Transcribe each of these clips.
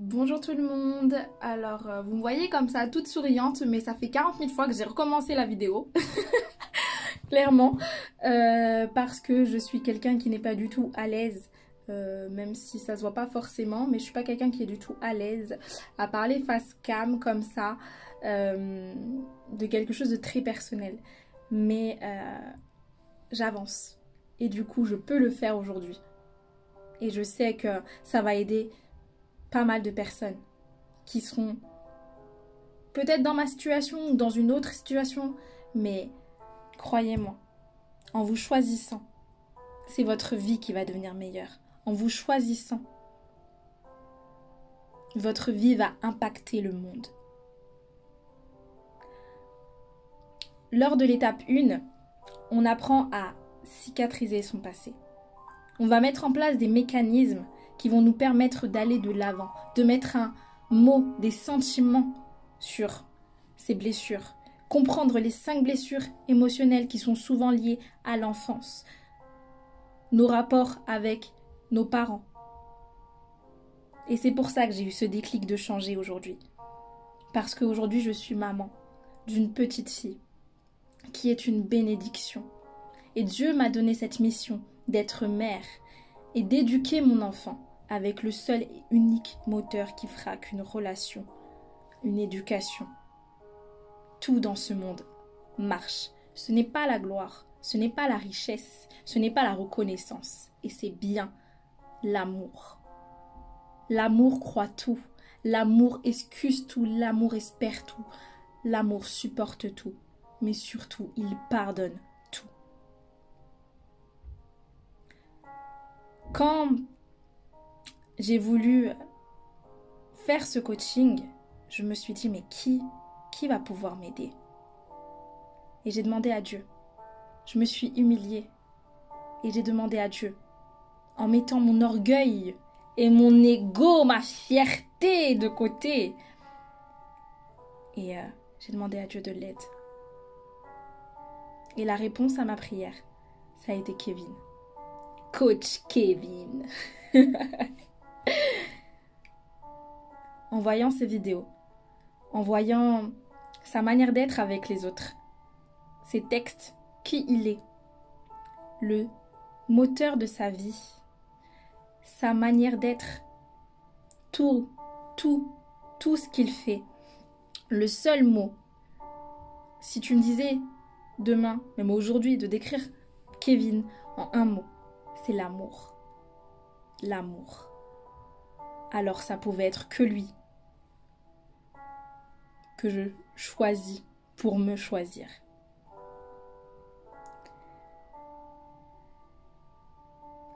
Bonjour tout le monde. Alors, vous me voyez comme ça, toute souriante, mais ça fait 40 000 fois que j'ai recommencé la vidéo. Clairement. Parce que je suis quelqu'un qui n'est pas du tout à l'aise, même si ça se voit pas forcément, mais je suis pas quelqu'un qui est du tout à l'aise à parler face cam comme ça, de quelque chose de très personnel. Mais j'avance. Et du coup, je peux le faire aujourd'hui. Et je sais que ça va aider pas mal de personnes qui seront peut-être dans ma situation ou dans une autre situation, mais croyez-moi, en vous choisissant, c'est votre vie qui va devenir meilleure. En vous choisissant, votre vie va impacter le monde. Lors de l'étape 1, on apprend à cicatriser son passé. On va mettre en place des mécanismes qui vont nous permettre d'aller de l'avant, de mettre un mot, des sentiments sur ces blessures. Comprendre les 5 blessures émotionnelles qui sont souvent liées à l'enfance. Nos rapports avec nos parents. Et c'est pour ça que j'ai eu ce déclic de changer aujourd'hui. Parce qu'aujourd'hui, je suis maman d'une petite fille qui est une bénédiction. Et Dieu m'a donné cette mission d'être mère et d'éduquer mon enfant avec le seul et unique moteur qui fera qu'une relation, une éducation, tout dans ce monde marche. Ce n'est pas la gloire, ce n'est pas la richesse, ce n'est pas la reconnaissance, et c'est bien l'amour. L'amour croit tout, l'amour excuse tout, l'amour espère tout, l'amour supporte tout, mais surtout il pardonne tout. Quand j'ai voulu faire ce coaching, je me suis dit, mais qui va pouvoir m'aider? Et j'ai demandé à Dieu. Je me suis humiliée et j'ai demandé à Dieu, en mettant mon orgueil et mon ego, ma fierté de côté. Et j'ai demandé à Dieu de l'aide. Et la réponse à ma prière, ça a été Kevin. Coach Kevin. En voyant ces vidéos, en voyant sa manière d'être avec les autres, ses textes, qui il est, le moteur de sa vie, sa manière d'être, tout ce qu'il fait, le seul mot, si tu me disais demain, même aujourd'hui, de décrire Kevin en un mot, c'est l'amour. L'amour. Alors ça pouvait être que lui que je choisis pour me choisir.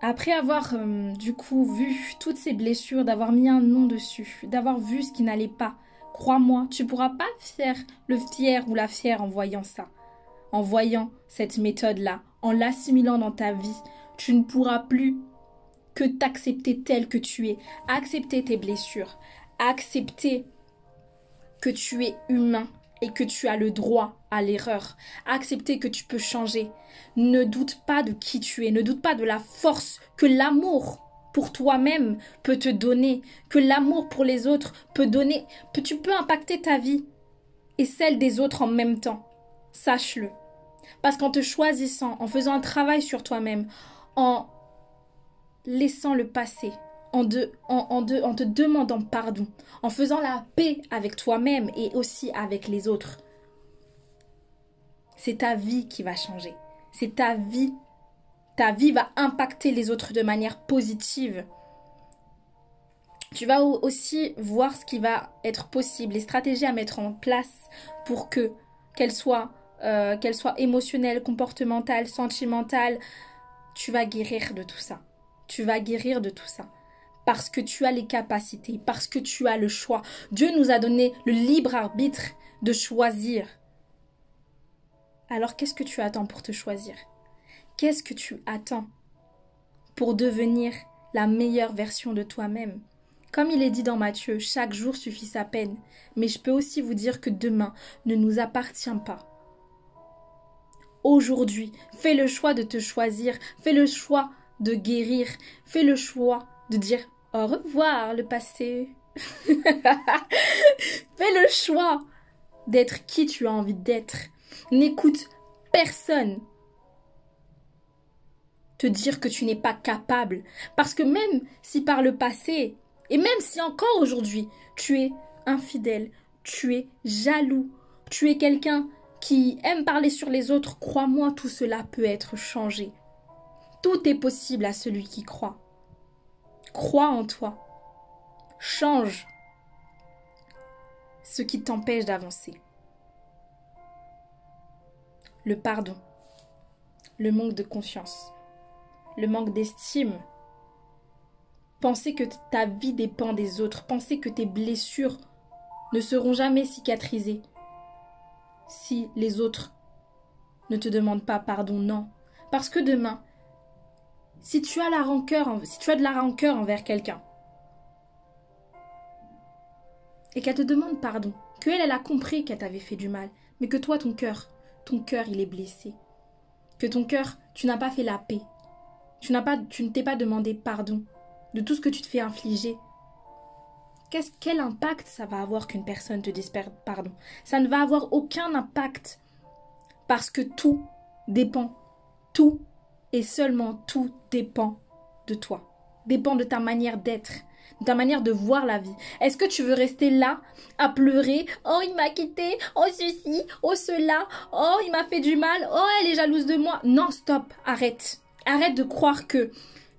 Après avoir du coup vu toutes ces blessures, d'avoir mis un nom dessus, d'avoir vu ce qui n'allait pas, crois-moi, tu ne pourras pas faire le fier ou la fière en voyant ça. En voyant cette méthode-là, en l'assimilant dans ta vie, tu ne pourras plus que t'accepter tel que tu es, accepter tes blessures, accepter que tu es humain et que tu as le droit à l'erreur, accepter que tu peux changer. Ne doute pas de qui tu es, ne doute pas de la force que l'amour pour toi-même peut te donner, que l'amour pour les autres peut donner, que tu peux impacter ta vie et celle des autres en même temps. Sache-le. Parce qu'en te choisissant, en faisant un travail sur toi-même, en laissant le passé, en te demandant pardon, en faisant la paix avec toi-même et aussi avec les autres, c'est ta vie qui va changer. C'est ta vie. Ta vie va impacter les autres de manière positive. Tu vas aussi voir ce qui va être possible, les stratégies à mettre en place pour qu'elles soient émotionnelles, comportementales, sentimentales. Tu vas guérir de tout ça. Tu vas guérir de tout ça. Parce que tu as les capacités, parce que tu as le choix. Dieu nous a donné le libre arbitre de choisir. Alors qu'est-ce que tu attends pour te choisir? Qu'est-ce que tu attends pour devenir la meilleure version de toi-même? Comme il est dit dans Matthieu, chaque jour suffit sa peine. Mais je peux aussi vous dire que demain ne nous appartient pas. Aujourd'hui, fais le choix de te choisir, fais le choix de guérir, fais le choix de dire au revoir le passé, Fais le choix d'être qui tu as envie d'être. N'écoute personne te dire que tu n'es pas capable. Parce que même si par le passé, et même si encore aujourd'hui, tu es infidèle, tu es jaloux, tu es quelqu'un qui aime parler sur les autres, crois-moi, tout cela peut être changé. Tout est possible à celui qui croit. Crois en toi. Change ce qui t'empêche d'avancer. Le pardon, le manque de confiance, le manque d'estime. Penser que ta vie dépend des autres, penser que tes blessures ne seront jamais cicatrisées si les autres ne te demandent pas pardon, non. Parce que demain, si tu as de la rancœur envers quelqu'un et qu'elle te demande pardon, qu'elle a compris qu'elle t'avait fait du mal, mais que toi, ton cœur, il est blessé, que ton cœur, tu n'as pas fait la paix, tu ne t'es pas demandé pardon de tout ce que tu te fais infliger. Quel impact ça va avoir qu'une personne te dise pardon? Ça ne va avoir aucun impact parce que tout dépend, tout et seulement tout dépend de toi, dépend de ta manière d'être, de ta manière de voir la vie. Est-ce que tu veux rester là à pleurer? Oh, il m'a quitté, oh ceci, oh cela, oh il m'a fait du mal, oh elle est jalouse de moi. Non, stop, arrête. Arrête de croire que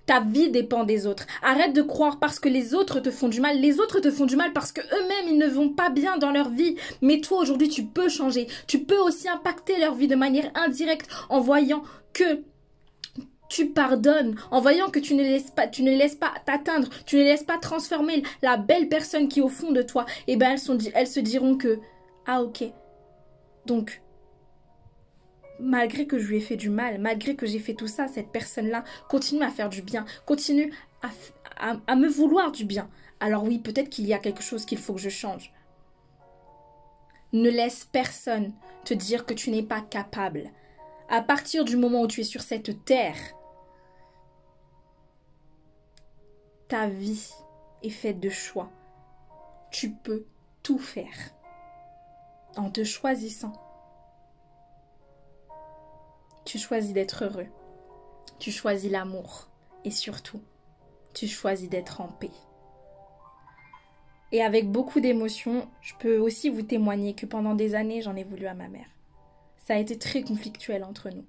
ta vie dépend des autres. Arrête de croire parce que les autres te font du mal. Les autres te font du mal parce que eux-mêmes, ils ne vont pas bien dans leur vie. Mais toi, aujourd'hui, tu peux changer. Tu peux aussi impacter leur vie de manière indirecte en voyant que tu pardonnes, en voyant que tu ne les laisses pas t'atteindre, tu ne les laisses pas transformer la belle personne qui est au fond de toi. Et ben, elles se diront que, ah ok, donc malgré que je lui ai fait du mal, malgré que j'ai fait tout ça, cette personne-là continue à faire du bien, continue à me vouloir du bien. Alors oui, peut-être qu'il y a quelque chose qu'il faut que je change. Ne laisse personne te dire que tu n'es pas capable. À partir du moment où tu es sur cette terre, ta vie est faite de choix. Tu peux tout faire en te choisissant. Tu choisis d'être heureux. Tu choisis l'amour. Et surtout, tu choisis d'être en paix. Et avec beaucoup d'émotions, je peux aussi vous témoigner que pendant des années, j'en ai voulu à ma mère. Ça a été très conflictuel entre nous.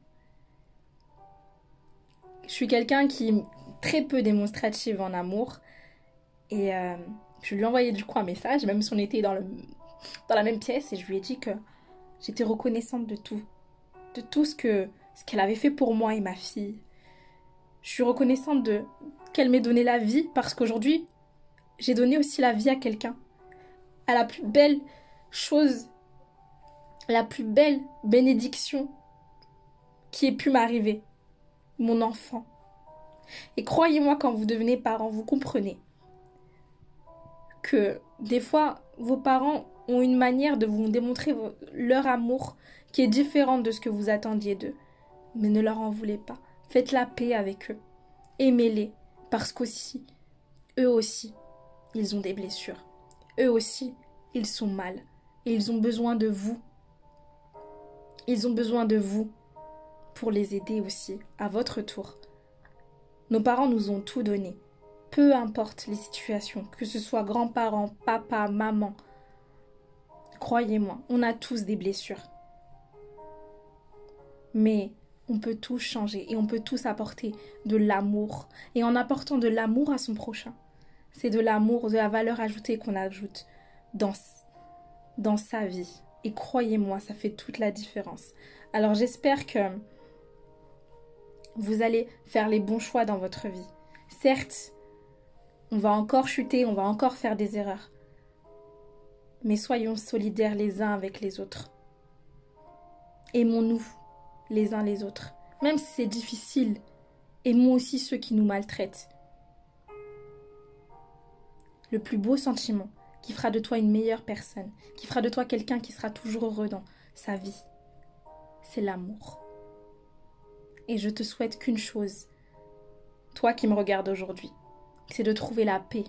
Je suis quelqu'un qui est très peu démonstrative en amour. Et je lui ai envoyé du coup un message, même si on était dans la même pièce. Et je lui ai dit que j'étais reconnaissante de tout. De tout ce qu'elle avait fait pour moi et ma fille. Je suis reconnaissante qu'elle m'ait donné la vie parce qu'aujourd'hui, j'ai donné aussi la vie à quelqu'un. À la plus belle chose, la plus belle bénédiction qui ait pu m'arriver. Mon enfant. Et croyez-moi, quand vous devenez parent, vous comprenez que des fois, vos parents ont une manière de vous démontrer leur amour qui est différente de ce que vous attendiez d'eux. Mais ne leur en voulez pas. Faites la paix avec eux. Aimez-les. Parce qu'aussi, eux aussi, ils ont des blessures. Eux aussi, ils sont mal. Et ils ont besoin de vous. Ils ont besoin de vous pour les aider aussi, à votre tour. Nos parents nous ont tout donné. Peu importe les situations, que ce soit grands-parents, papa, maman. Croyez-moi, on a tous des blessures. Mais on peut tous changer et on peut tous apporter de l'amour. Et en apportant de l'amour à son prochain, c'est de l'amour, de la valeur ajoutée qu'on ajoute dans sa vie. Et croyez-moi, ça fait toute la différence. Alors j'espère que vous allez faire les bons choix dans votre vie. Certes, on va encore chuter, on va encore faire des erreurs. Mais soyons solidaires les uns avec les autres. Aimons-nous les uns les autres. Même si c'est difficile, aimons aussi ceux qui nous maltraitent. Le plus beau sentiment qui fera de toi une meilleure personne, qui fera de toi quelqu'un qui sera toujours heureux dans sa vie, c'est l'amour. Et je te souhaite qu'une chose, toi qui me regardes aujourd'hui, c'est de trouver la paix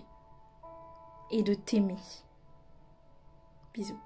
et de t'aimer. Bisous.